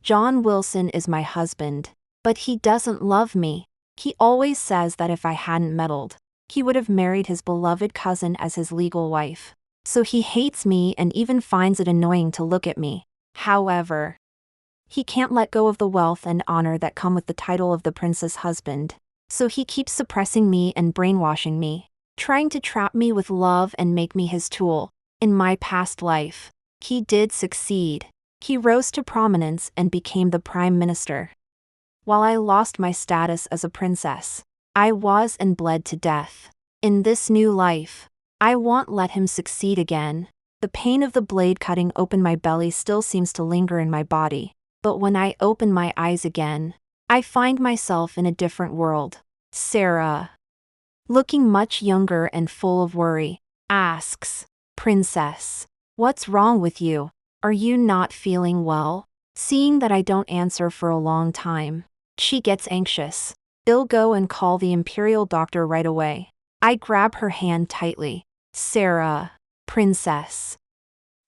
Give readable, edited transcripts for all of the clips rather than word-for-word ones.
John Wilson is my husband. But he doesn't love me. He always says that if I hadn't meddled, he would have married his beloved cousin as his legal wife. So he hates me and even finds it annoying to look at me. However, he can't let go of the wealth and honor that come with the title of the prince's husband. So he keeps suppressing me and brainwashing me, trying to trap me with love and make me his tool. In my past life, he did succeed. He rose to prominence and became the prime minister. While I lost my status as a princess, I was and bled to death. In this new life, I won't let him succeed again. The pain of the blade cutting open my belly still seems to linger in my body, but when I open my eyes again, I find myself in a different world. Sarah, looking much younger and full of worry, asks, "Princess, what's wrong with you? Are you not feeling well?" Seeing that I don't answer for a long time, she gets anxious. "I'll go and call the imperial doctor right away." I grab her hand tightly. "Sarah, princess."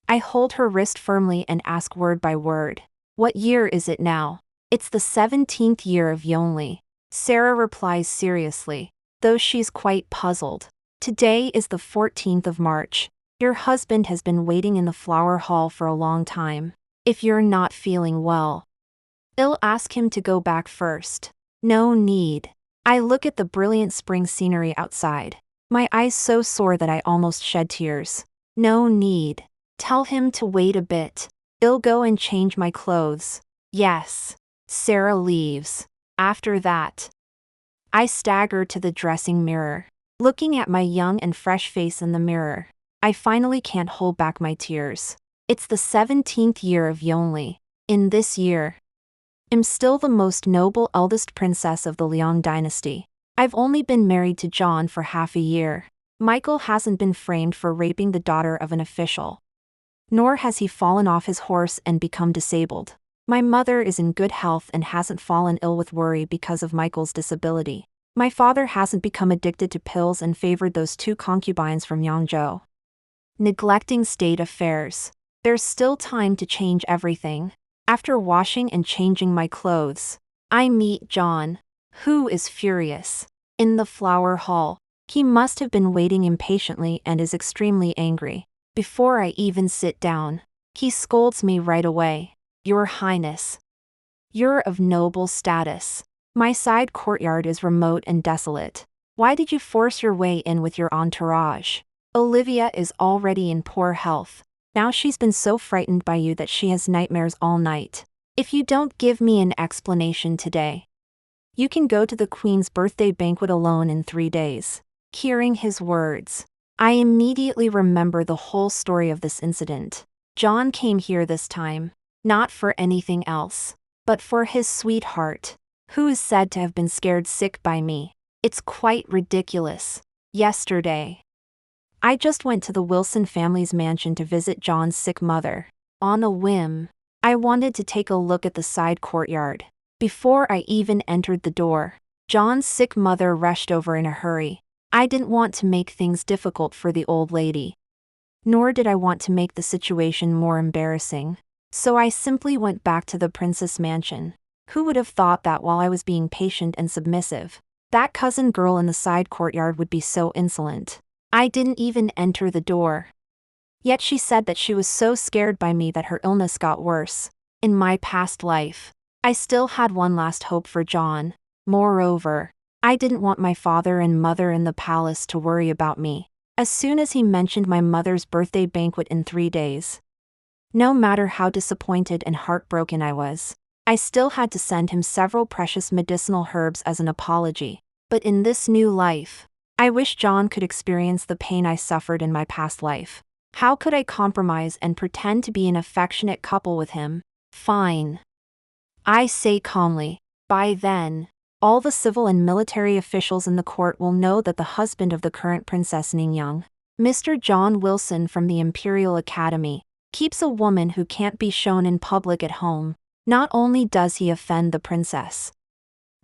I hold her wrist firmly and ask word by word, "What year is it now?" "It's the 17th year of Yonli." Sarah replies seriously, though she's quite puzzled. "Today is the 14th of March. Your husband has been waiting in the flower hall for a long time. If you're not feeling well, I'll ask him to go back first." "No need." I look at the brilliant spring scenery outside, my eyes so sore that I almost shed tears. "No need. Tell him to wait a bit. I'll go and change my clothes." "Yes." Sarah leaves. After that, I stagger to the dressing mirror. Looking at my young and fresh face in the mirror, I finally can't hold back my tears. It's the 17th year of Yonli. In this year, I'm still the most noble eldest princess of the Liang dynasty. I've only been married to John for half a year. Michael hasn't been framed for raping the daughter of an official, nor has he fallen off his horse and become disabled. My mother is in good health and hasn't fallen ill with worry because of Michael's disability. My father hasn't become addicted to pills and favored those two concubines from Yangzhou, neglecting state affairs. There's still time to change everything. After washing and changing my clothes, I meet John, who is furious. In the flower hall, he must have been waiting impatiently and is extremely angry. Before I even sit down, he scolds me right away. "Your Highness, you're of noble status. My side courtyard is remote and desolate. Why did you force your way in with your entourage? Olivia is already in poor health. Now she's been so frightened by you that she has nightmares all night. If you don't give me an explanation today, you can go to the Queen's birthday banquet alone in 3 days." Hearing his words, I immediately remember the whole story of this incident. John came here this time, not for anything else, but for his sweetheart, who is said to have been scared sick by me. It's quite ridiculous. Yesterday, I just went to the Wilson family's mansion to visit John's sick mother. On a whim, I wanted to take a look at the side courtyard. Before I even entered the door, John's sick mother rushed over in a hurry. I didn't want to make things difficult for the old lady, nor did I want to make the situation more embarrassing. So I simply went back to the princess mansion. Who would have thought that while I was being patient and submissive, that cousin girl in the side courtyard would be so insolent? I didn't even enter the door. Yet she said that she was so scared by me that her illness got worse. In my past life, I still had one last hope for John. Moreover, I didn't want my father and mother in the palace to worry about me. As soon as he mentioned my mother's birthday banquet in 3 days, no matter how disappointed and heartbroken I was, I still had to send him several precious medicinal herbs as an apology. But in this new life, I wish John could experience the pain I suffered in my past life. How could I compromise and pretend to be an affectionate couple with him? Fine, I say calmly. By then, all the civil and military officials in the court will know that the husband of the current Princess Ningyang, Mr. John Wilson from the Imperial Academy, keeps a woman who can't be shown in public at home. Not only does he offend the princess,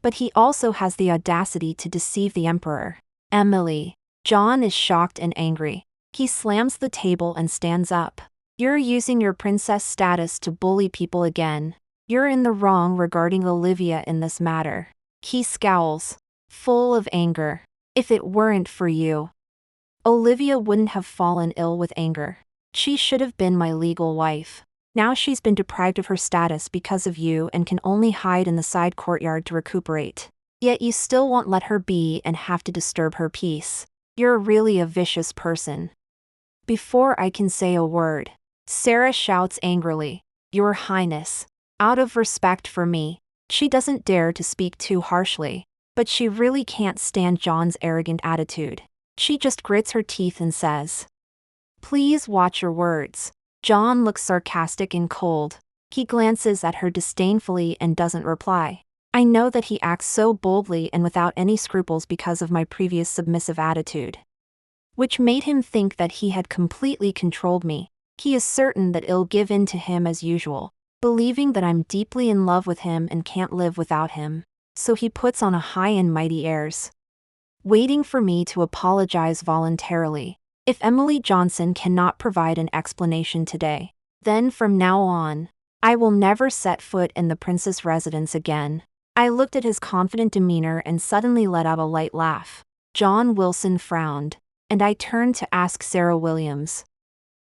but he also has the audacity to deceive the emperor. Emily. John is shocked and angry. He slams the table and stands up. "You're using your princess status to bully people again. You're in the wrong regarding Olivia in this matter. He scowls, full of anger. If it weren't for you, Olivia wouldn't have fallen ill with anger. She should have been my legal wife. Now she's been deprived of her status because of you and can only hide in the side courtyard to recuperate. Yet you still won't let her be and have to disturb her peace. You're really a vicious person. Before I can say a word, Sarah shouts angrily, Your Highness. Out of respect for me, she doesn't dare to speak too harshly, but she really can't stand John's arrogant attitude. She just grits her teeth and says, Please watch your words. John looks sarcastic and cold. He glances at her disdainfully and doesn't reply. I know that he acts so boldly and without any scruples because of my previous submissive attitude, which made him think that he had completely controlled me. He is certain that I'll give in to him as usual, believing that I'm deeply in love with him and can't live without him. So he puts on a high and mighty airs, waiting for me to apologize voluntarily. If Emily Johnson cannot provide an explanation today, then from now on, I will never set foot in the Princess residence again. I looked at his confident demeanor and suddenly let out a light laugh. John Wilson frowned, and I turned to ask Sarah Williams,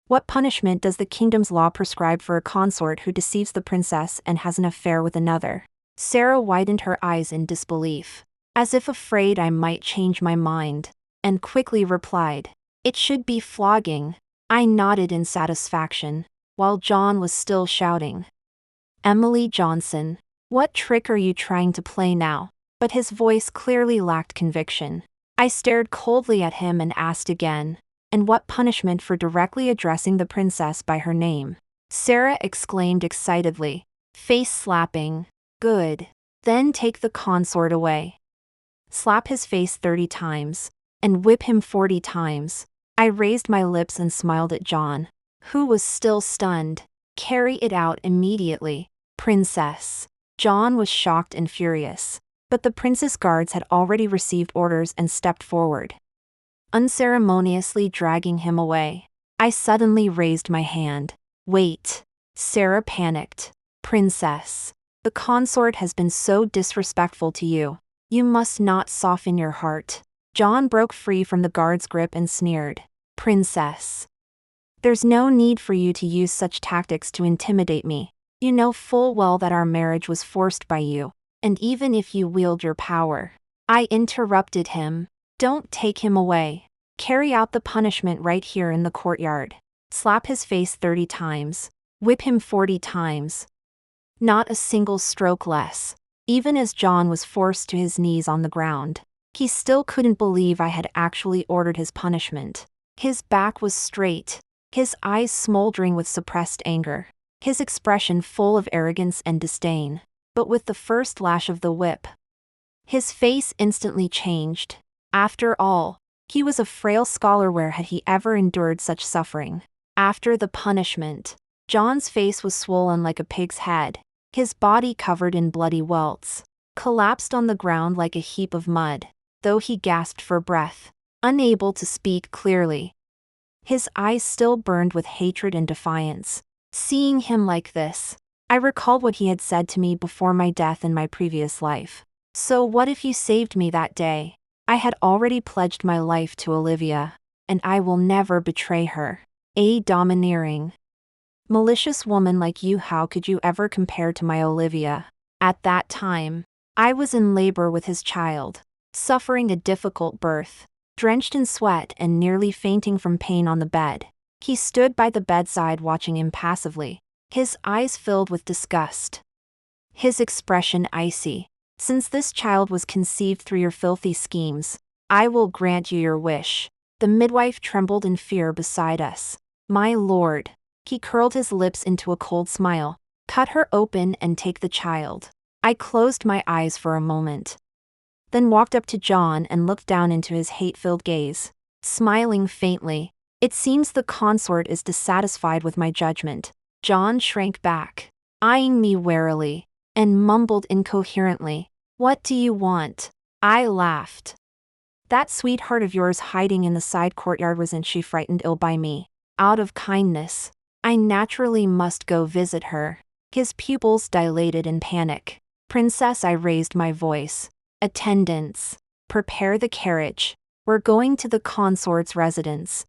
What punishment does the kingdom's law prescribe for a consort who deceives the princess and has an affair with another? Sarah widened her eyes in disbelief, as if afraid I might change my mind, and quickly replied, It should be flogging. I nodded in satisfaction, while John was still shouting, Emily Johnson, what trick are you trying to play now? But his voice clearly lacked conviction. I stared coldly at him and asked again, And what punishment for directly addressing the princess by her name? Sarah exclaimed excitedly, face slapping, Good. Then take the consort away. Slap his face 30 times, and whip him 40 times. I raised my lips and smiled at John, who was still stunned. Carry it out immediately, princess. John was shocked and furious, but the princess guards had already received orders and stepped forward, unceremoniously dragging him away. I suddenly raised my hand. Wait. Sarah panicked. Princess, the consort has been so disrespectful to you. You must not soften your heart. John broke free from the guard's grip and sneered. Princess, there's no need for you to use such tactics to intimidate me. You know full well that our marriage was forced by you, and even if you wield your power. I interrupted him. Don't take him away. Carry out the punishment right here in the courtyard. Slap his face 30 times. Whip him 40 times. Not a single stroke less. Even as John was forced to his knees on the ground, he still couldn't believe I had actually ordered his punishment. His back was straight, his eyes smoldering with suppressed anger, his expression full of arrogance and disdain. But with the first lash of the whip, his face instantly changed. After all, he was a frail scholar. Where had he ever endured such suffering? After the punishment, John's face was swollen like a pig's head, his body covered in bloody welts, collapsed on the ground like a heap of mud, though he gasped for breath, unable to speak clearly. His eyes still burned with hatred and defiance. Seeing him like this, I recalled what he had said to me before my death in my previous life. So what if you saved me that day? I had already pledged my life to Olivia, and I will never betray her. A domineering, malicious woman like you, how could you ever compare to my Olivia? At that time, I was in labor with his child, suffering a difficult birth, drenched in sweat and nearly fainting from pain on the bed. He stood by the bedside watching impassively, his eyes filled with disgust, his expression icy. Since this child was conceived through your filthy schemes, I will grant you your wish. The midwife trembled in fear beside us. My lord. He curled his lips into a cold smile. Cut her open and take the child. I closed my eyes for a moment, then walked up to John and looked down into his hate-filled gaze, smiling faintly. It seems the consort is dissatisfied with my judgment. John shrank back, eyeing me warily, and mumbled incoherently, What do you want? I laughed. That sweetheart of yours hiding in the side courtyard, wasn't she frightened ill by me? Out of kindness, I naturally must go visit her. His pupils dilated in panic. "Princess," I raised my voice. "Attendants, prepare the carriage. We're going to the consort's residence."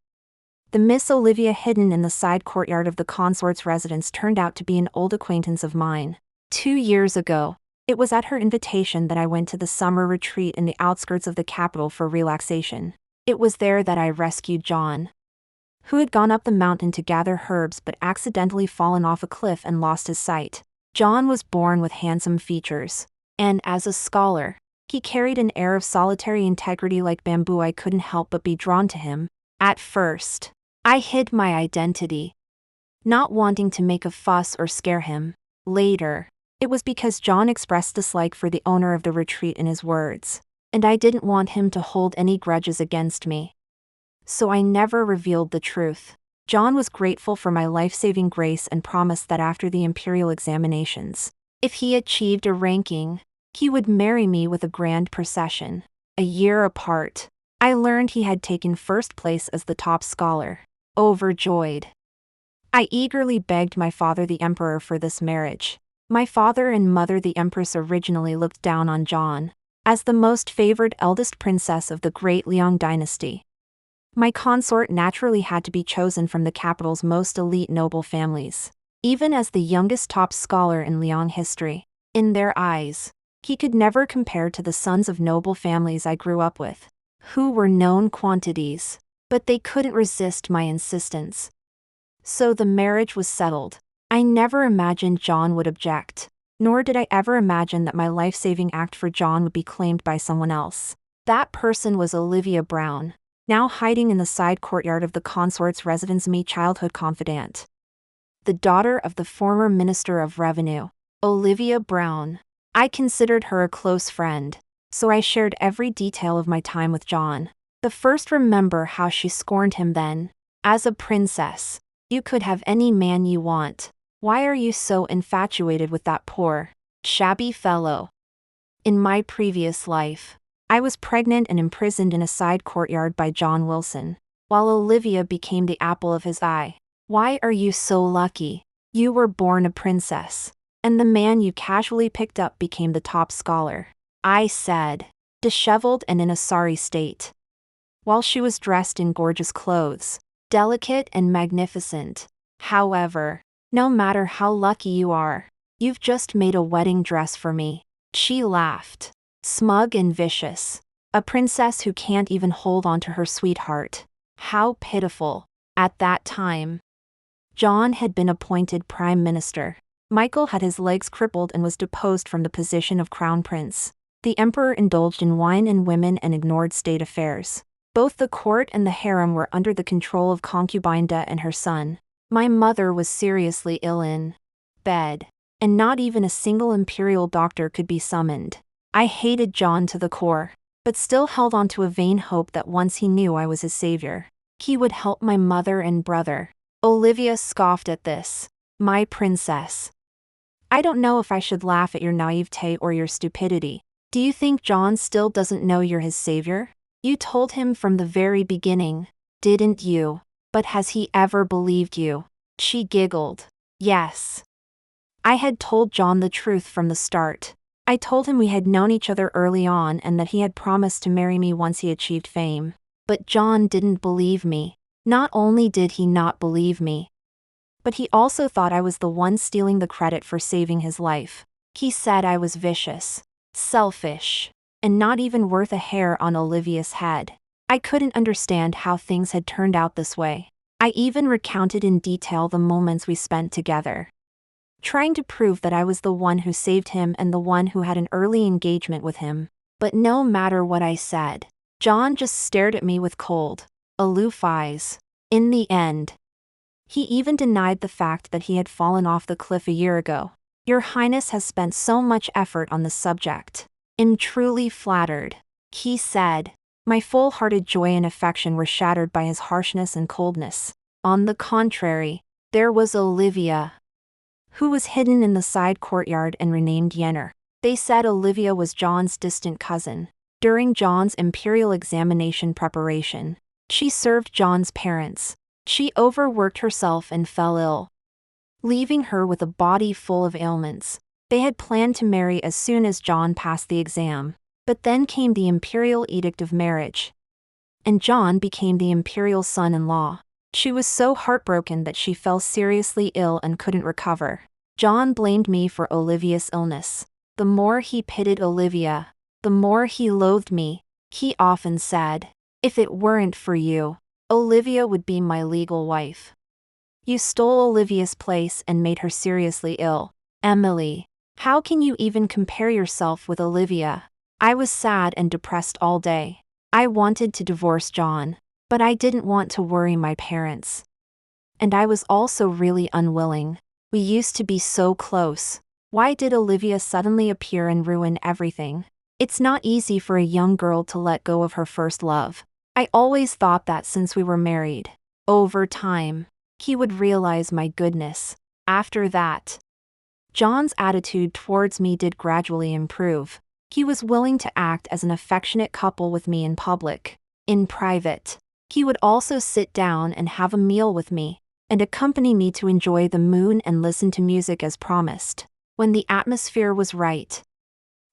The Miss Olivia hidden in the side courtyard of the consort's residence turned out to be an old acquaintance of mine. 2 years ago, it was at her invitation that I went to the summer retreat in the outskirts of the capital for relaxation. It was there that I rescued John, who had gone up the mountain to gather herbs but accidentally fallen off a cliff and lost his sight. John was born with handsome features, and as a scholar, he carried an air of solitary integrity like bamboo. I couldn't help but be drawn to him. At first, I hid my identity, not wanting to make a fuss or scare him. Later, it was because John expressed dislike for the owner of the retreat in his words, and I didn't want him to hold any grudges against me. So I never revealed the truth. John was grateful for my life-saving grace and promised that after the imperial examinations, if he achieved a ranking, he would marry me with a grand procession. A year apart, I learned he had taken first place as the top scholar. Overjoyed, I eagerly begged my father the emperor for this marriage. My father and mother the empress originally looked down on John as the most favored eldest princess of the great Liang dynasty. My consort naturally had to be chosen from the capital's most elite noble families. Even as the youngest top scholar in Liang history, in their eyes, he could never compare to the sons of noble families I grew up with, who were known quantities, but they couldn't resist my insistence. So the marriage was settled. I never imagined John would object, nor did I ever imagine that my life-saving act for John would be claimed by someone else. That person was Olivia Brown, now hiding in the side courtyard of the consort's residence, my childhood confidant. The daughter of the former Minister of Revenue, Olivia Brown. I considered her a close friend, so I shared every detail of my time with John. The first remember how she scorned him then. "As a princess, you could have any man you want. Why are you so infatuated with that poor, shabby fellow?" In my previous life, I was pregnant and imprisoned in a side courtyard by John Wilson, while Olivia became the apple of his eye. "Why are you so lucky? You were born a princess, and the man you casually picked up became the top scholar," I said, disheveled and in a sorry state. While she was dressed in gorgeous clothes, delicate and magnificent. "However, no matter how lucky you are, you've just made a wedding dress for me." She laughed, smug and vicious. A princess who can't even hold on to her sweetheart. How pitiful. At that time, John had been appointed prime minister. Michael had his legs crippled and was deposed from the position of crown prince. The emperor indulged in wine and women and ignored state affairs. Both the court and the harem were under the control of concubine Da and her son. My mother was seriously ill in bed, and not even a single imperial doctor could be summoned. I hated John to the core, but still held on to a vain hope that once he knew I was his savior, he would help my mother and brother. Olivia scoffed at this. "My princess. I don't know if I should laugh at your naivete or your stupidity. Do you think John still doesn't know you're his savior? You told him from the very beginning, didn't you? But has he ever believed you?" She giggled. "Yes. I had told John the truth from the start. I told him we had known each other early on and that he had promised to marry me once he achieved fame. But John didn't believe me. Not only did he not believe me, but he also thought I was the one stealing the credit for saving his life. He said I was vicious, selfish, and not even worth a hair on Olivia's head. I couldn't understand how things had turned out this way. I even recounted in detail the moments we spent together, trying to prove that I was the one who saved him and the one who had an early engagement with him. But no matter what I said, John just stared at me with cold, aloof eyes. In the end, he even denied the fact that he had fallen off the cliff a year ago. "Your Highness has spent so much effort on the subject. I'm truly flattered," he said. My full-hearted joy and affection were shattered by his harshness and coldness. On the contrary, there was Olivia, who was hidden in the side courtyard and renamed Yenner. They said Olivia was John's distant cousin. During John's imperial examination preparation, she served John's parents. She overworked herself and fell ill, leaving her with a body full of ailments. They had planned to marry as soon as John passed the exam. But then came the imperial edict of marriage, and John became the imperial son-in-law. She was so heartbroken that she fell seriously ill and couldn't recover. John blamed me for Olivia's illness. The more he pitied Olivia, the more he loathed me. He often said, "If it weren't for you, Olivia would be my legal wife. You stole Olivia's place and made her seriously ill. Emily, how can you even compare yourself with Olivia?" I was sad and depressed all day. I wanted to divorce John, but I didn't want to worry my parents. And I was also really unwilling. We used to be so close. Why did Olivia suddenly appear and ruin everything? It's not easy for a young girl to let go of her first love. I always thought that since we were married. Over time, he would realize my goodness. After that, John's attitude towards me did gradually improve. He was willing to act as an affectionate couple with me in public. In private, he would also sit down and have a meal with me, and accompany me to enjoy the moon and listen to music as promised. When the atmosphere was right,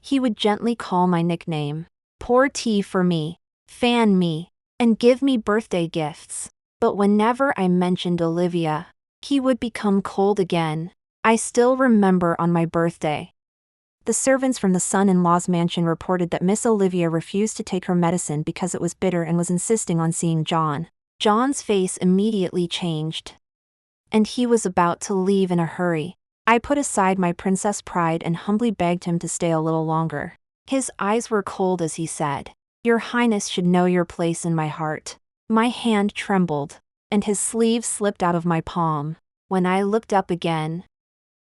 he would gently call my nickname, pour tea for me, fan me, and give me birthday gifts. But whenever I mentioned Olivia, he would become cold again. I still remember on my birthday, the servants from the son-in-law's mansion reported that Miss Olivia refused to take her medicine because it was bitter and was insisting on seeing John. John's face immediately changed, and he was about to leave in a hurry. I put aside my princess pride and humbly begged him to stay a little longer. His eyes were cold as he said, "Your Highness should know your place in my heart." My hand trembled, and his sleeve slipped out of my palm. When I looked up again,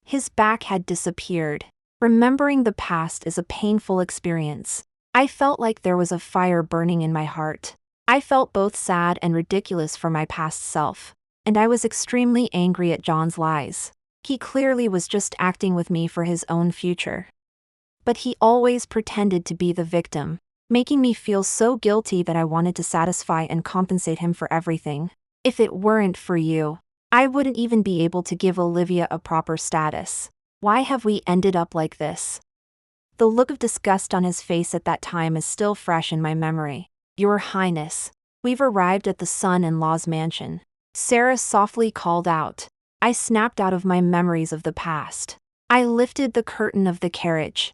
his back had disappeared. Remembering the past is a painful experience. I felt like there was a fire burning in my heart. I felt both sad and ridiculous for my past self, and I was extremely angry at John's lies. He clearly was just acting with me for his own future. But he always pretended to be the victim, making me feel so guilty that I wanted to satisfy and compensate him for everything. If it weren't for you, I wouldn't even be able to give Olivia a proper status. Why have we ended up like this? The look of disgust on his face at that time is still fresh in my memory. "Your Highness, we've arrived at the son-in-law's mansion," Sarah softly called out. I snapped out of my memories of the past. I lifted the curtain of the carriage,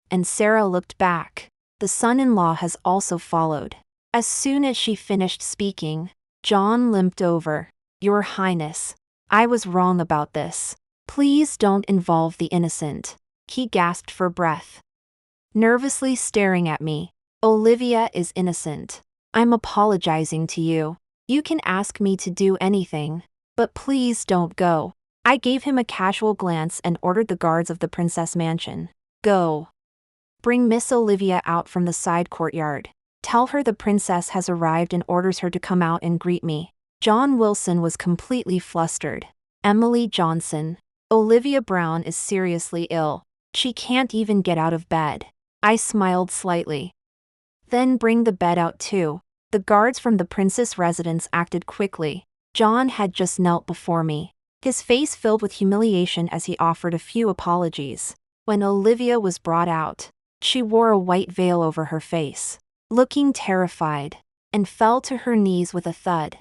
and Sarah looked back. The son-in-law has also followed. As soon as she finished speaking, John limped over. "Your Highness, I was wrong about this. Please don't involve the innocent." He gasped for breath, nervously staring at me. "Olivia is innocent. I'm apologizing to you. You can ask me to do anything, but please don't go." I gave him a casual glance and ordered the guards of the princess mansion, "Go. Bring Miss Olivia out from the side courtyard. Tell her the princess has arrived and orders her to come out and greet me." John Wilson was completely flustered. "Emily Johnson, Olivia Brown is seriously ill. She can't even get out of bed." I smiled slightly. "Then bring the bed out too." The guards from the princess' residence acted quickly. John had just knelt before me, his face filled with humiliation as he offered a few apologies. When Olivia was brought out, she wore a white veil over her face, looking terrified, and fell to her knees with a thud,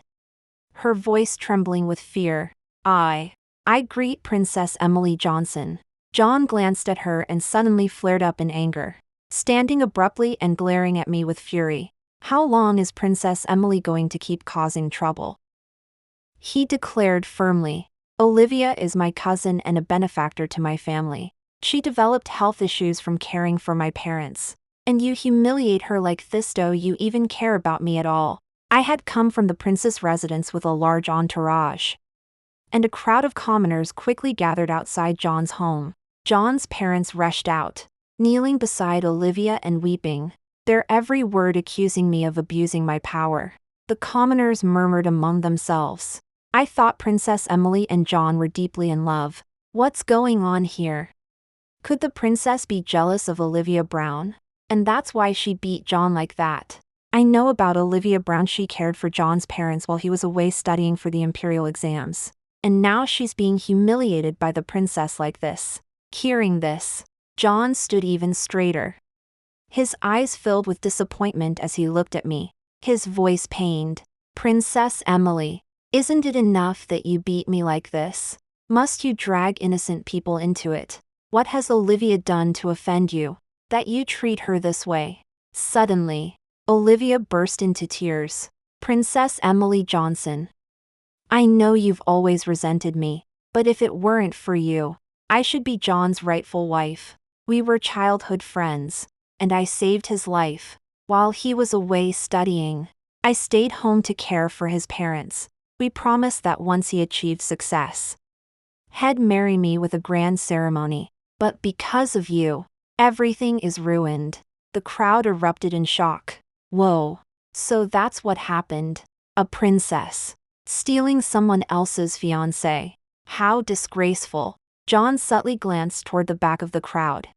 her voice trembling with fear. I greet Princess Emily Johnson." John glanced at her and suddenly flared up in anger, standing abruptly and glaring at me with fury. "How long is Princess Emily going to keep causing trouble?" He declared firmly. "Olivia is my cousin and a benefactor to my family. She developed health issues from caring for my parents. And you humiliate her like this? Do you even care about me at all?" I had come from the princess' residence with a large entourage, and a crowd of commoners quickly gathered outside John's home. John's parents rushed out, kneeling beside Olivia and weeping, their every word accusing me of abusing my power. The commoners murmured among themselves, "I thought Princess Emily and John were deeply in love. What's going on here? Could the princess be jealous of Olivia Brown? And that's why she beat John like that?" I know about Olivia Brown. She cared for John's parents while he was away studying for the imperial exams. And now she's being humiliated by the princess like this. Hearing this, John stood even straighter. His eyes filled with disappointment as he looked at me. His voice pained. Princess Emily, isn't it enough that you beat me like this? Must you drag innocent people into it? What has Olivia done to offend you, that you treat her this way? Suddenly, Olivia burst into tears. Princess Emily Johnson, I know you've always resented me, but if it weren't for you, I should be John's rightful wife. We were childhood friends, and I saved his life. While he was away studying, I stayed home to care for his parents. We promised that once he achieved success, he'd marry me with a grand ceremony. But because of you, everything is ruined. The crowd erupted in shock. Whoa, so that's what happened. A princess stealing someone else's fiancé. How disgraceful. John subtly glanced toward the back of the crowd,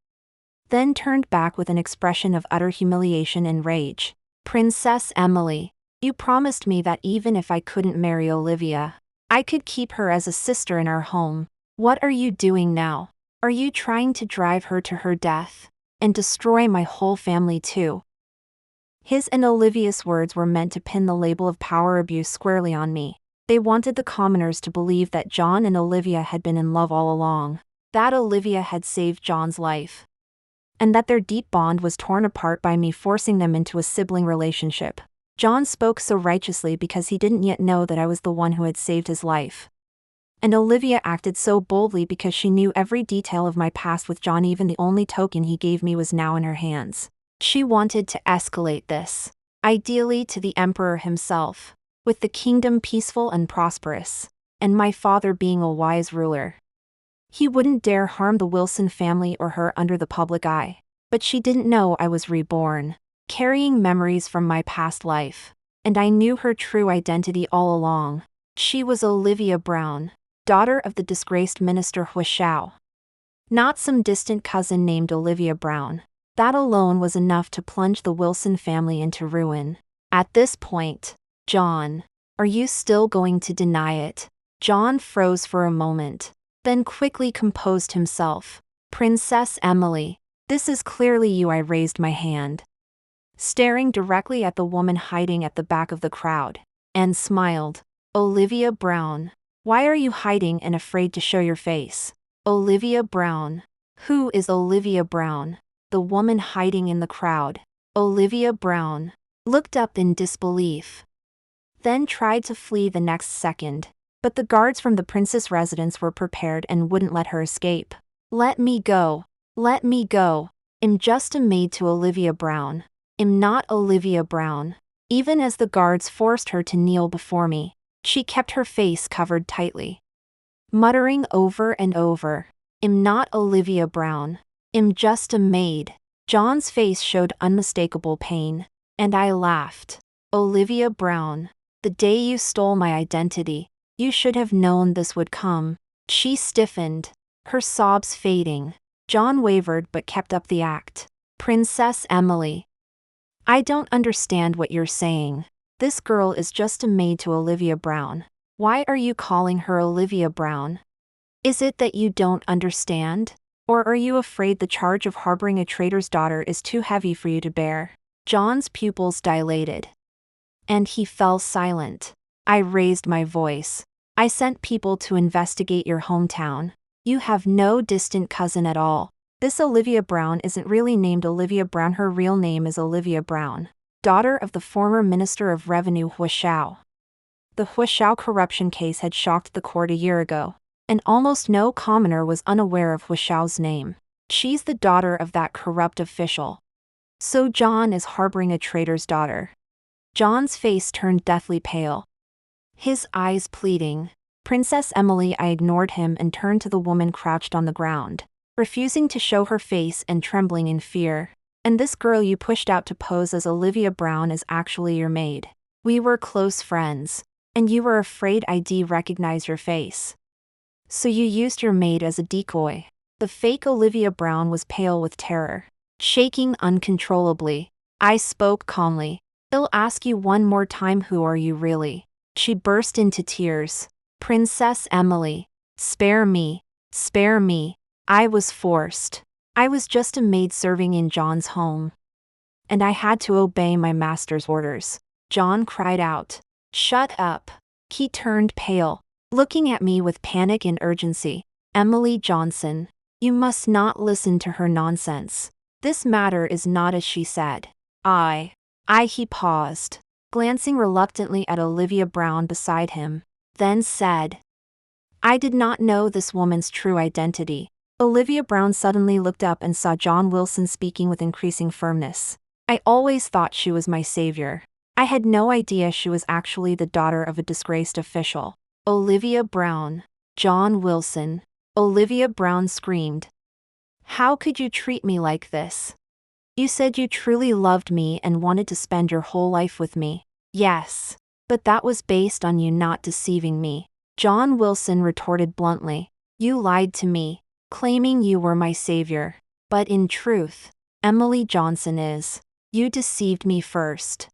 then turned back with an expression of utter humiliation and rage. Princess Emily, you promised me that even if I couldn't marry Olivia, I could keep her as a sister in our home. What are you doing now? Are you trying to drive her to her death and destroy my whole family too? His and Olivia's words were meant to pin the label of power abuse squarely on me. They wanted the commoners to believe that John and Olivia had been in love all along, that Olivia had saved John's life, and that their deep bond was torn apart by me forcing them into a sibling relationship. John spoke so righteously because he didn't yet know that I was the one who had saved his life. And Olivia acted so boldly because she knew every detail of my past with John. Even the only token he gave me was now in her hands. She wanted to escalate this, ideally to the emperor himself, with the kingdom peaceful and prosperous, and my father being a wise ruler. He wouldn't dare harm the Wilson family or her under the public eye. But she didn't know I was reborn, carrying memories from my past life, and I knew her true identity all along. She was Olivia Brown, daughter of the disgraced minister Huishao. Not some distant cousin named Olivia Brown. That alone was enough to plunge the Wilson family into ruin. At this point, John, are you still going to deny it? John froze for a moment, then quickly composed himself. Princess Emily, this is clearly you. I raised my hand, staring directly at the woman hiding at the back of the crowd, and smiled. Olivia Brown, why are you hiding and afraid to show your face? Olivia Brown. Who is Olivia Brown? The woman hiding in the crowd. Olivia Brown looked up in disbelief, then tried to flee the next second, but the guards from the prince's residence were prepared and wouldn't let her escape. Let me go. Let me go. I'm just a maid to Olivia Brown. I'm not Olivia Brown. Even as the guards forced her to kneel before me, she kept her face covered tightly, muttering over and over, I'm not Olivia Brown. I'm just a maid. John's face showed unmistakable pain, and I laughed. Olivia Brown, the day you stole my identity, you should have known this would come. She stiffened, her sobs fading. John wavered but kept up the act. Princess Emily, I don't understand what you're saying. This girl is just a maid to Olivia Brown. Why are you calling her Olivia Brown? Is it that you don't understand? Or are you afraid the charge of harboring a traitor's daughter is too heavy for you to bear? John's pupils dilated, and he fell silent. I raised my voice. I sent people to investigate your hometown. You have no distant cousin at all. This Olivia Brown isn't really named Olivia Brown. Her real name is Olivia Brown, daughter of the former Minister of Revenue Huishao. The Huishao corruption case had shocked the court a year ago, and almost no commoner was unaware of Huishao's name. She's the daughter of that corrupt official. So John is harboring a traitor's daughter. John's face turned deathly pale, his eyes pleading. Princess Emily, I ignored him and turned to the woman crouched on the ground, refusing to show her face and trembling in fear. And this girl you pushed out to pose as Olivia Brown is actually your maid. We were close friends, and you were afraid I'd recognize your face. So you used your maid as a decoy. The fake Olivia Brown was pale with terror, shaking uncontrollably. I spoke calmly. I'll ask you one more time, who are you really? She burst into tears. Princess Emily, spare me, spare me. I was forced. I was just a maid serving in John's home. And I had to obey my master's orders. John cried out. Shut up. He turned pale, looking at me with panic and urgency. Emily Johnson, you must not listen to her nonsense. This matter is not as she said. He paused, glancing reluctantly at Olivia Brown beside him, then said, I did not know this woman's true identity. Olivia Brown suddenly looked up and saw John Wilson speaking with increasing firmness. I always thought she was my savior. I had no idea she was actually the daughter of a disgraced official. Olivia Brown. John Wilson. Olivia Brown screamed. How could you treat me like this? You said you truly loved me and wanted to spend your whole life with me. Yes. But that was based on you not deceiving me. John Wilson retorted bluntly. You lied to me, claiming you were my savior. But in truth, Emily Johnson is. You deceived me first.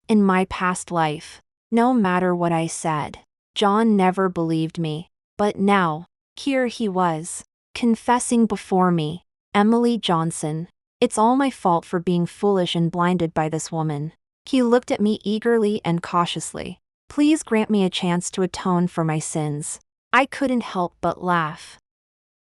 In my past life, no matter what I said, John never believed me. But now, here he was, confessing before me. Emily Johnson. It's all my fault for being foolish and blinded by this woman. He looked at me eagerly and cautiously. Please grant me a chance to atone for my sins. I couldn't help but laugh.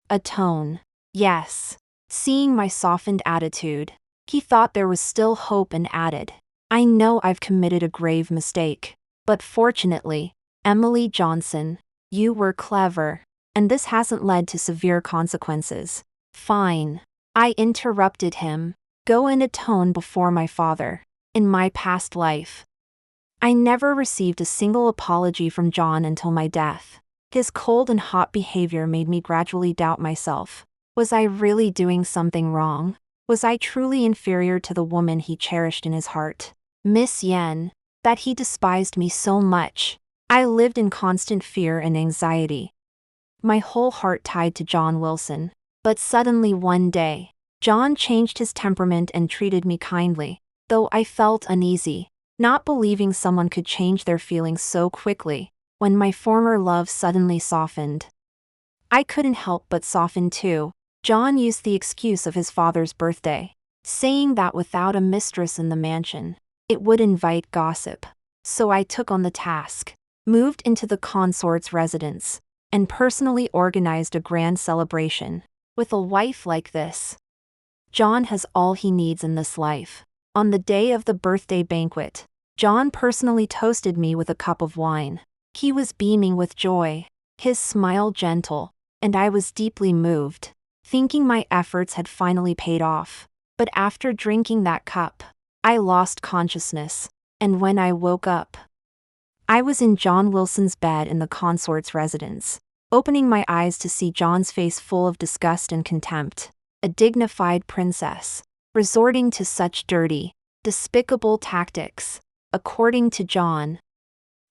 Atone. Yes. Seeing my softened attitude, he thought there was still hope and added. I know I've committed a grave mistake. But fortunately, Emily Johnson, you were clever. And this hasn't led to severe consequences. Fine. I interrupted him. Go and atone before my father. In my past life, I never received a single apology from John until my death. His cold and hot behavior made me gradually doubt myself. Was I really doing something wrong? Was I truly inferior to the woman he cherished in his heart? Miss Yen, that he despised me so much. I lived in constant fear and anxiety. My whole heart tied to John Wilson. But suddenly one day, John changed his temperament and treated me kindly, though I felt uneasy, not believing someone could change their feelings so quickly. When my former love suddenly softened, I couldn't help but soften too. John used the excuse of his father's birthday, saying that without a mistress in the mansion, it would invite gossip. So I took on the task, moved into the consort's residence, and personally organized a grand celebration. With a wife like this, John has all he needs in this life. On the day of the birthday banquet, John personally toasted me with a cup of wine. He was beaming with joy, his smile gentle, and I was deeply moved, thinking my efforts had finally paid off. But after drinking that cup, I lost consciousness, and when I woke up, I was in John Wilson's bed in the consort's residence, opening my eyes to see John's face full of disgust and contempt. A dignified princess, resorting to such dirty, despicable tactics. According to John,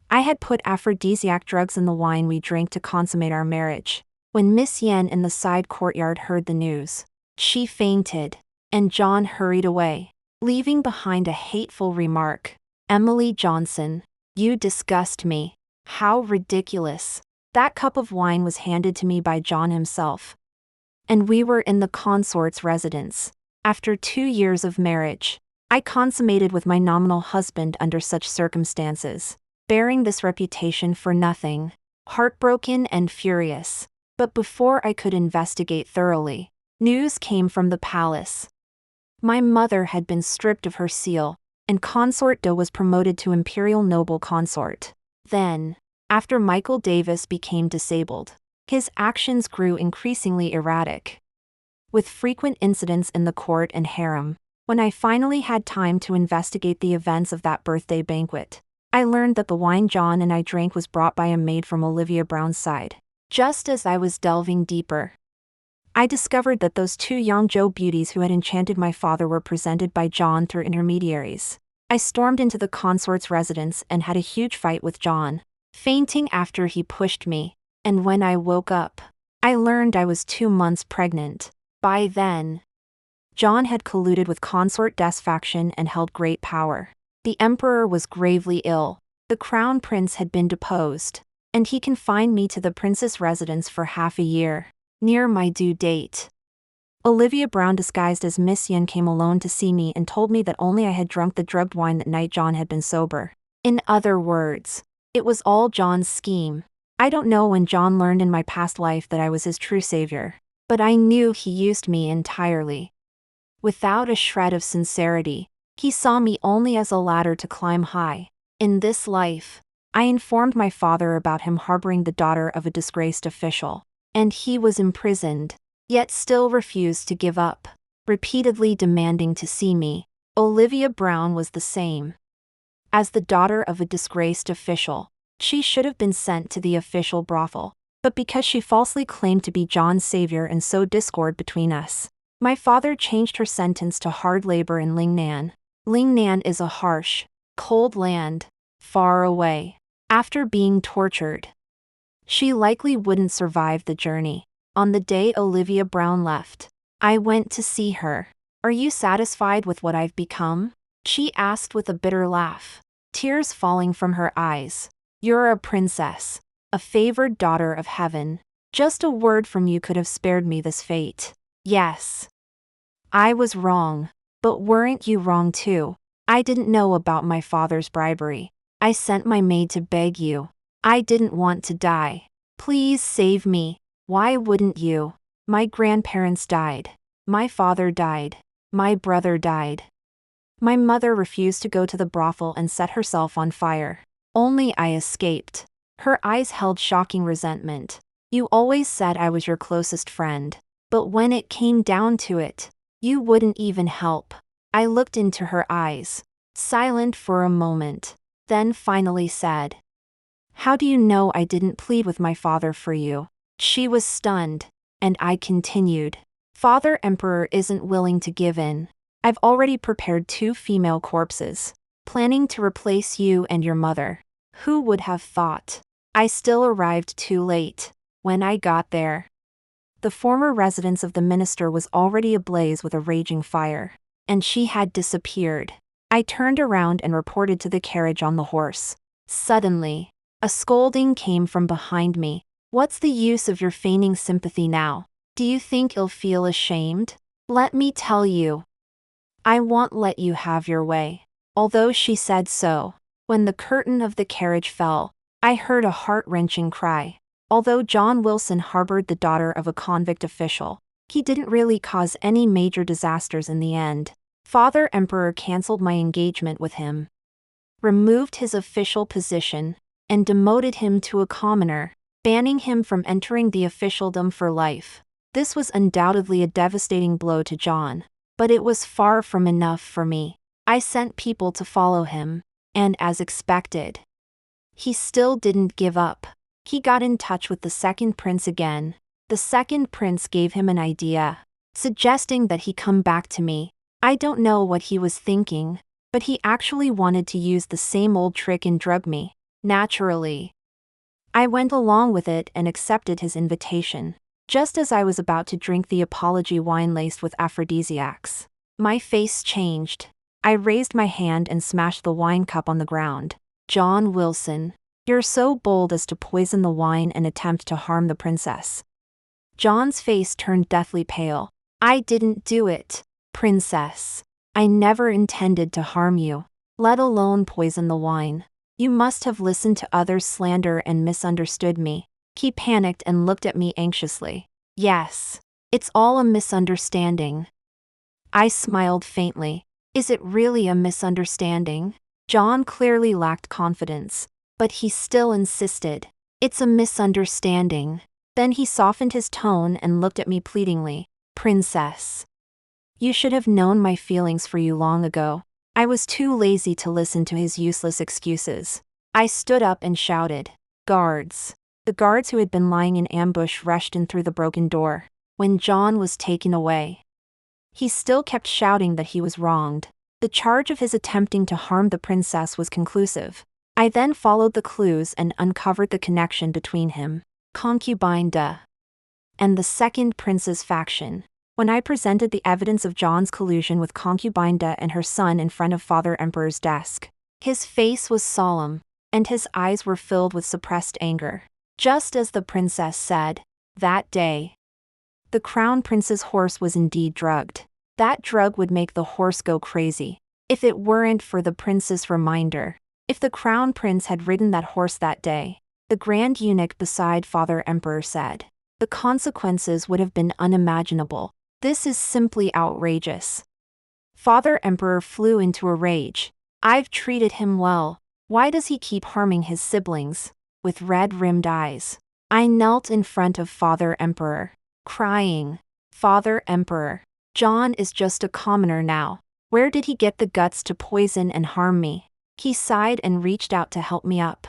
I had put aphrodisiac drugs in the wine we drank to consummate our marriage. When Miss Yen in the side courtyard heard the news, she fainted, and John hurried away, leaving behind a hateful remark. Emily Johnson, you disgust me. How ridiculous. That cup of wine was handed to me by John himself. And we were in the consort's residence. After 2 years of marriage, I consummated with my nominal husband under such circumstances, bearing this reputation for nothing, heartbroken and furious. But before I could investigate thoroughly, news came from the palace. My mother had been stripped of her seal, and Consort Do was promoted to Imperial Noble Consort. Then, after Michael Davis became disabled, his actions grew increasingly erratic, with frequent incidents in the court and harem. When I finally had time to investigate the events of that birthday banquet, I learned that the wine John and I drank was brought by a maid from Olivia Brown's side. Just as I was delving deeper, I discovered that those 2 young Joe beauties who had enchanted my father were presented by John through intermediaries. I stormed into the consort's residence and had a huge fight with John, fainting after he pushed me, and when I woke up, I learned I was 2 months pregnant. By then, John had colluded with Consort Des faction and held great power. The emperor was gravely ill, the crown prince had been deposed, and he confined me to the prince's residence for half a year, near my due date. Olivia Brown disguised as Miss Yen came alone to see me and told me that only I had drunk the drugged wine that night John had been sober. In other words, it was all John's scheme. I don't know when John learned in my past life that I was his true savior, but I knew he used me entirely. Without a shred of sincerity, he saw me only as a ladder to climb high. In this life, I informed my father about him harboring the daughter of a disgraced official, and he was imprisoned, yet still refused to give up, repeatedly demanding to see me. Olivia Brown was the same. As the daughter of a disgraced official, she should have been sent to the official brothel, but because she falsely claimed to be John's savior and sowed discord between us, my father changed her sentence to hard labor in Lingnan. Lingnan is a harsh, cold land, far away. After being tortured, she likely wouldn't survive the journey. On the day Olivia Brown left, I went to see her. "Are you satisfied with what I've become?" she asked with a bitter laugh, tears falling from her eyes. "You're a princess, a favored daughter of heaven. Just a word from you could have spared me this fate." Yes, I was wrong, but weren't you wrong too? I didn't know about my father's bribery. I sent my maid to beg you. I didn't want to die. Please save me. Why wouldn't you? My grandparents died. My father died. My brother died. My mother refused to go to the brothel and set herself on fire. Only I escaped. Her eyes held shocking resentment. You always said I was your closest friend, but when it came down to it, you wouldn't even help. I looked into her eyes, silent for a moment, then finally said, "How do you know I didn't plead with my father for you?" She was stunned, and I continued, "Father Emperor isn't willing to give in. I've already prepared 2 female corpses, planning to replace you and your mother." Who would have thought? I still arrived too late. When I got there, the former residence of the minister was already ablaze with a raging fire, and she had disappeared. I turned around and reported to the carriage on the horse. Suddenly, a scolding came from behind me. "What's the use of your feigning sympathy now? Do you think you'll feel ashamed? Let me tell you, I won't let you have your way." Although she said so, when the curtain of the carriage fell, I heard a heart-wrenching cry. Although John Wilson harbored the daughter of a convict official, he didn't really cause any major disasters in the end. Father Emperor canceled my engagement with him, removed his official position, and demoted him to a commoner, banning him from entering the officialdom for life. This was undoubtedly a devastating blow to John, but it was far from enough for me. I sent people to follow him, and as expected, he still didn't give up. He got in touch with the second prince again. The second prince gave him an idea, suggesting that he come back to me. I don't know what he was thinking, but he actually wanted to use the same old trick and drug me. Naturally, I went along with it and accepted his invitation. Just as I was about to drink the apology wine laced with aphrodisiacs, my face changed. I raised my hand and smashed the wine cup on the ground. "John Wilson, you're so bold as to poison the wine and attempt to harm the princess." John's face turned deathly pale. "I didn't do it, princess. I never intended to harm you, let alone poison the wine. You must have listened to others' slander and misunderstood me." He panicked and looked at me anxiously. "Yes, it's all a misunderstanding." I smiled faintly. "Is it really a misunderstanding?" John clearly lacked confidence, but he still insisted. "It's a misunderstanding." Then he softened his tone and looked at me pleadingly. "Princess, you should have known my feelings for you long ago." I was too lazy to listen to his useless excuses. I stood up and shouted, "Guards!" The guards who had been lying in ambush rushed in through the broken door. When John was taken away, he still kept shouting that he was wronged. The charge of his attempting to harm the princess was conclusive. I then followed the clues and uncovered the connection between him, concubine de, and the second prince's faction. When I presented the evidence of John's collusion with concubine de and her son in front of Father Emperor's desk, his face was solemn, and his eyes were filled with suppressed anger. just as the princess said. That day, the crown prince's horse was indeed drugged. That drug would make the horse go crazy. If it weren't for the prince's reminder, if the crown prince had ridden that horse that day, the grand eunuch beside Father Emperor said, the consequences would have been unimaginable. This is simply outrageous. Father Emperor flew into a rage. I've treated him well. Why does he keep harming his siblings? With red-rimmed eyes, I knelt in front of Father Emperor, crying, Father Emperor, John is just a commoner now. Where did he get the guts to poison and harm me? He sighed and reached out to help me up,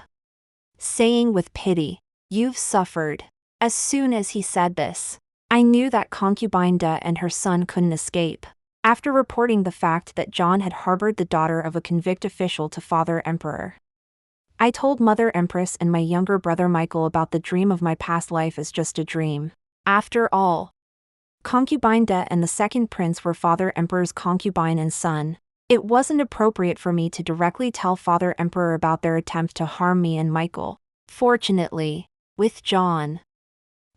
saying with pity, you've suffered. As soon as he said this, I knew that concubine Da and her son couldn't escape. After reporting the fact that John had harbored the daughter of a convict official to Father Emperor, I told Mother Empress and my younger brother Michael about the dream of my past life as just a dream. After all, concubine Da and the second prince were Father Emperor's concubine and son. It wasn't appropriate for me to directly tell Father Emperor about their attempt to harm me and Michael. Fortunately, with John,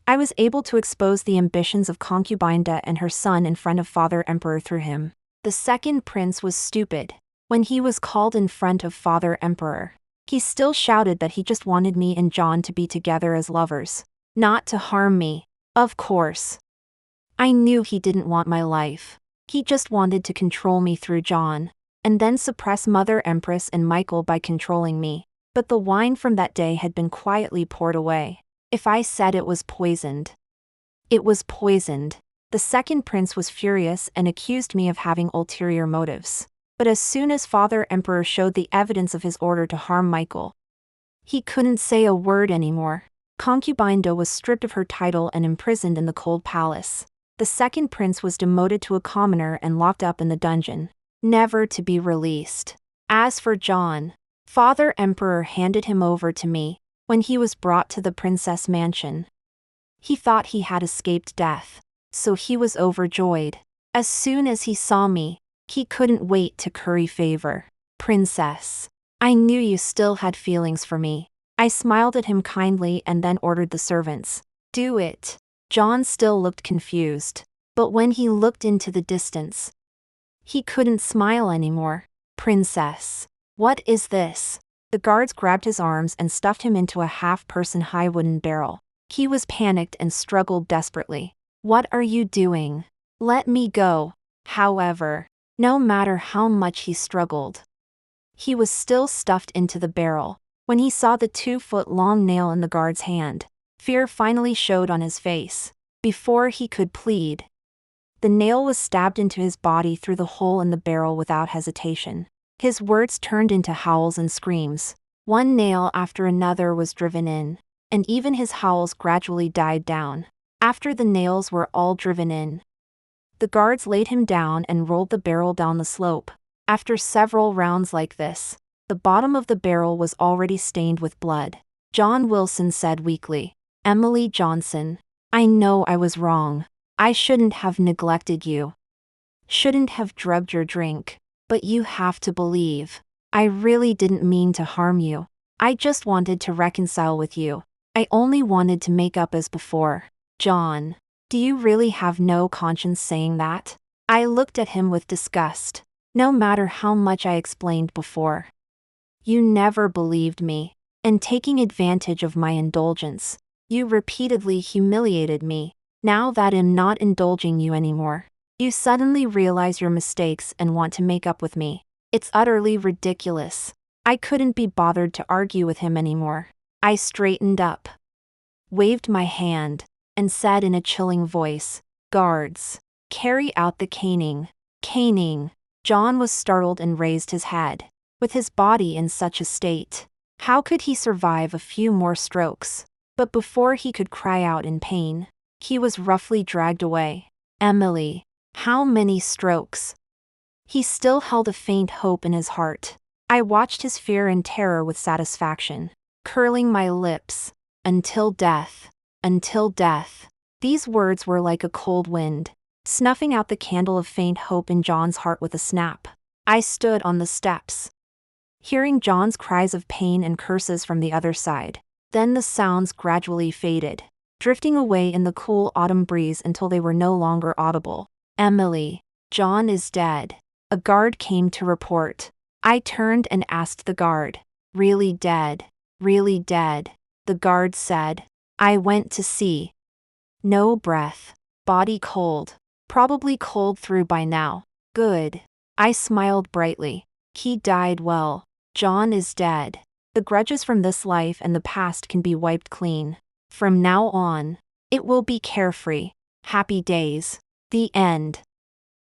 I was able to expose the ambitions of concubine Da and her son in front of Father Emperor through him. The second prince was stupid. When he was called in front of Father Emperor, he still shouted that he just wanted me and John to be together as lovers, not to harm me. Of course, I knew he didn't want my life. He just wanted to control me through John, and then suppress Mother Empress and Michael by controlling me. But the wine from that day had been quietly poured away. If I said it was poisoned, it was poisoned. The second prince was furious and accused me of having ulterior motives. But as soon as Father Emperor showed the evidence of his order to harm Michael, he couldn't say a word anymore. Concubine Da was stripped of her title and imprisoned in the cold palace. The second prince was demoted to a commoner and locked up in the dungeon, never to be released. As for John, Father Emperor handed him over to me when he was brought to the princess mansion. He thought he had escaped death, so he was overjoyed. As soon as he saw me, he couldn't wait to curry favor. Princess, I knew you still had feelings for me. I smiled at him kindly and then ordered the servants, do it. John still looked confused, but when he looked into the distance, he couldn't smile anymore. Princess, what is this? The guards grabbed his arms and stuffed him into a half-person high wooden barrel. He was panicked and struggled desperately. What are you doing? Let me go. However, no matter how much he struggled, he was still stuffed into the barrel. When he saw the 2-foot-long nail in the guard's hand, fear finally showed on his face. Before he could plead, the nail was stabbed into his body through the hole in the barrel without hesitation. His words turned into howls and screams. One nail after another was driven in, and even his howls gradually died down. After the nails were all driven in, the guards laid him down and rolled the barrel down the slope. After several rounds like this, the bottom of the barrel was already stained with blood. John Wilson said weakly, Emily Johnson, I know I was wrong. I shouldn't have neglected you. Shouldn't have drugged your drink. But you have to believe, I really didn't mean to harm you. I just wanted to reconcile with you. I only wanted to make up as before. John, do you really have no conscience saying that? I looked at him with disgust. No matter how much I explained before, you never believed me, and taking advantage of my indulgence, you repeatedly humiliated me. Now that I'm not indulging you anymore, you suddenly realize your mistakes and want to make up with me. It's utterly ridiculous. I couldn't be bothered to argue with him anymore. I straightened up, waved my hand, and said in a chilling voice, Guards, carry out the caning. Caning. John was startled and raised his head. With his body in such a state, how could he survive a few more strokes? But before he could cry out in pain, he was roughly dragged away. Emily, how many strokes? He still held a faint hope in his heart. I watched his fear and terror with satisfaction, curling my lips. Until death. Until death. These words were like a cold wind, snuffing out the candle of faint hope in John's heart with a snap. I stood on the steps, hearing John's cries of pain and curses from the other side. Then the sounds gradually faded, drifting away in the cool autumn breeze until they were no longer audible. Emily, John is dead. A guard came to report. I turned and asked the guard. Really dead? Really dead? The guard said. I went to see. No breath. Body cold. Probably cold through by now. Good. I smiled brightly. He died well. John is dead. The grudges from this life and the past can be wiped clean. From now on, it will be carefree. Happy days. The end.